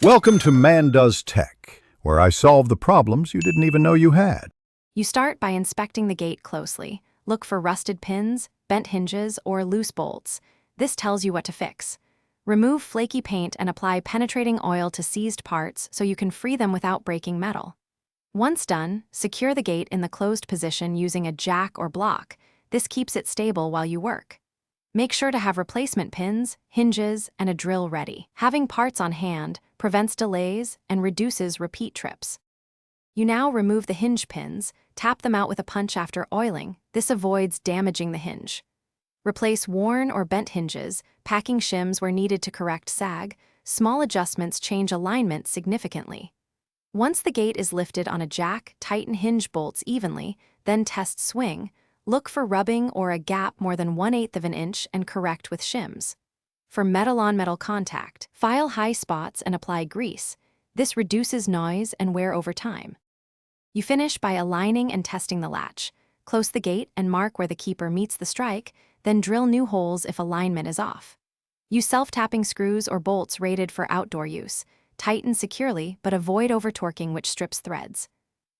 Welcome to Man Does Tech, where I solve the problems you didn't even know you had. You start by inspecting the gate closely. Look for rusted pins, bent hinges, or loose bolts. This tells you what to fix. Remove flaky paint and apply penetrating oil to seized parts so you can free them without breaking metal. Once done, secure the gate in the closed position using a jack or block. This keeps it stable while you work. Make sure to have replacement pins, hinges, and a drill ready. Having parts on hand prevents delays and reduces repeat trips. You now remove the hinge pins, tap them out with a punch after oiling. This avoids damaging the hinge. Replace worn or bent hinges, packing shims where needed to correct sag. Small adjustments change alignment significantly. Once the gate is lifted on a jack, tighten hinge bolts evenly, then test swing. Look for rubbing or a gap more than 1/8 of an inch and correct with shims. For metal-on-metal contact, file high spots and apply grease. This reduces noise and wear over time. You finish by aligning and testing the latch. Close the gate and mark where the keeper meets the strike, then drill new holes if alignment is off. Use self-tapping screws or bolts rated for outdoor use. Tighten securely, but avoid over-torquing, which strips threads.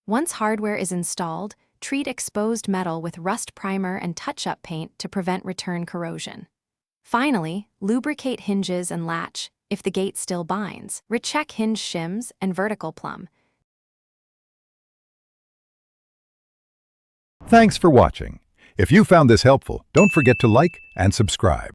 Once hardware is installed, treat exposed metal with rust primer and touch-up paint to prevent return corrosion. Finally, lubricate hinges and latch if the gate still binds. Recheck hinge shims and vertical plumb. Thanks for watching. If you found this helpful, don't forget to like and subscribe.